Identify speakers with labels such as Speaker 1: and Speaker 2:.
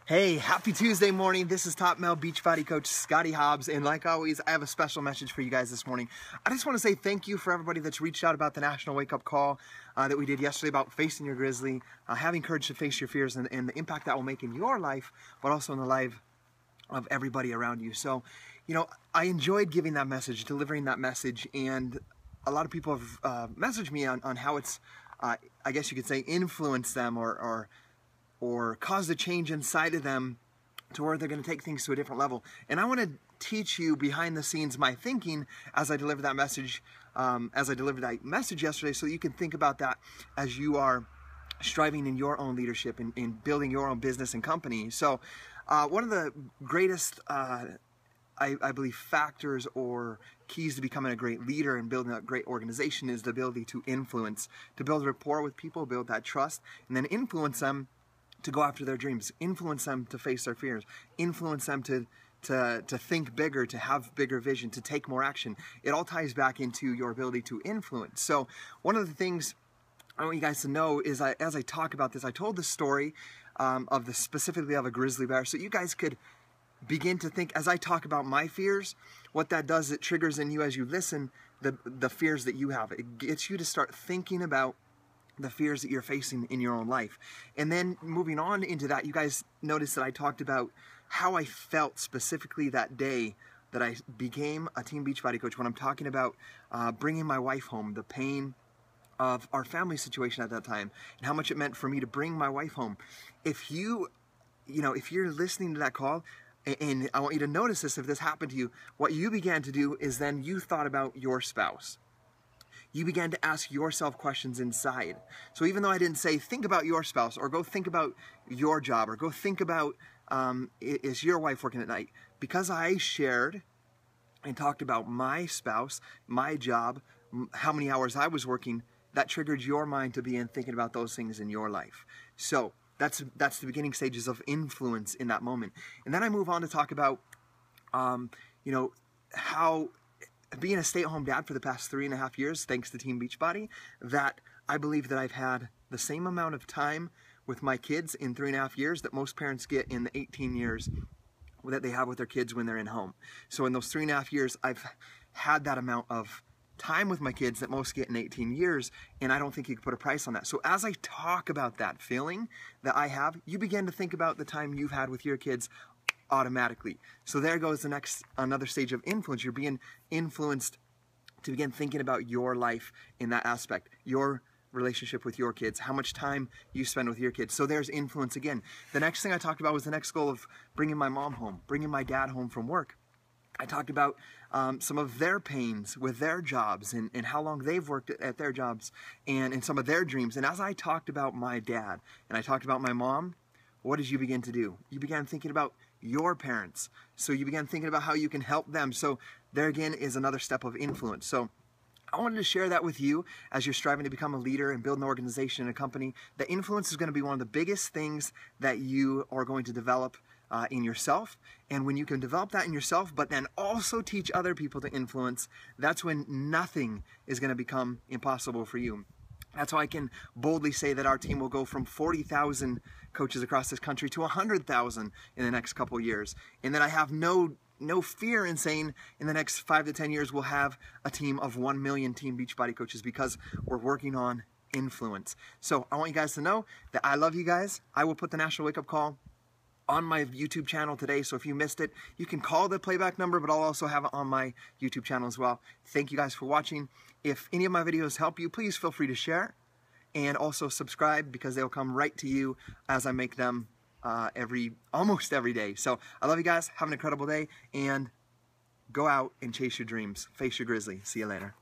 Speaker 1: Hey, happy Tuesday morning. This is Top Male Beachbody Coach Scotty Hobbs, and like always, I have a special message for you guys this morning. I just want to say thank you for everybody that's reached out about the National Wake Up Call that we did yesterday about facing your grizzly, having courage to face your fears, and the impact that will make in your life, but also in the life of everybody around you. So, I enjoyed giving that message, delivering that message, and a lot of people have messaged me on how it's, I guess you could say, influenced them or caused a change inside of them to where they're going to take things to a different level. And I want to teach you behind the scenes my thinking as I deliver that message, yesterday, so you can think about that as you are striving in your own leadership and in building your own business and company. So one of the greatest, I believe, factors or keys to becoming a great leader and building a great organization is the ability to influence, to build rapport with people, build that trust, and then influence them to go after their dreams, influence them to face their fears, influence them to think bigger, to have bigger vision, to take more action. It all ties back into your ability to influence. So one of the things I want you guys to know is as I talk about this, I told the story specifically of a grizzly bear, so you guys could begin to think, as I talk about my fears, what that does, it triggers in you as you listen the fears that you have. It gets you to start thinking about the fears that you're facing in your own life. And then moving on into that, you guys noticed that I talked about how I felt specifically that day that I became a Team Beachbody coach, when I'm talking about bringing my wife home, the pain of our family situation at that time, and how much it meant for me to bring my wife home. If you're listening to that call, and I want you to notice this, if this happened to you, what you began to do is then you thought about your spouse. You began to ask yourself questions inside. So even though I didn't say, think about your spouse, or go think about your job, or go think about, is your wife working at night? Because I shared and talked about my spouse, my job, how many hours I was working, that triggered your mind to begin thinking about those things in your life. So that's the beginning stages of influence in that moment. And then I move on to talk about, how being a stay-at-home dad for the past 3.5 years, thanks to Team Beachbody, that I believe that I've had the same amount of time with my kids in 3.5 years that most parents get in the 18 years that they have with their kids when they're in home. So in those 3.5 years, I've had that amount of time with my kids that most get in 18 years, and I don't think you could put a price on that. So as I talk about that feeling that I have, you begin to think about the time you've had with your kids automatically. So there goes another stage of influence. You're being influenced to begin thinking about your life in that aspect, your relationship with your kids, how much time you spend with your kids. So there's influence again. The next thing I talked about was the next goal of bringing my mom home, bringing my dad home from work. I talked about some of their pains with their jobs and how long they've worked at their jobs and some of their dreams. And as I talked about my dad and I talked about my mom, what did you begin to do? You began thinking about your parents. So you began thinking about how you can help them. So there again is another step of influence. So I wanted to share that with you as you're striving to become a leader and build an organization and a company. That influence is going to be one of the biggest things that you are going to develop in yourself. And when you can develop that in yourself, but then also teach other people to influence, that's when nothing is going to become impossible for you. That's why I can boldly say that our team will go from 40,000 coaches across this country to 100,000 in the next couple years. And that I have no fear in saying in the next 5 to 10 years we'll have a team of 1 million Team Beachbody coaches, because we're working on influence. So I want you guys to know that I love you guys. I will put the National Wake Up Call on my YouTube channel today, so if you missed it, you can call the playback number, but I'll also have it on my YouTube channel as well. Thank you guys for watching. If any of my videos help you, please feel free to share and also subscribe, because they'll come right to you as I make them almost every day. So I love you guys. Have an incredible day, and go out and chase your dreams. Face your grizzly. See you later.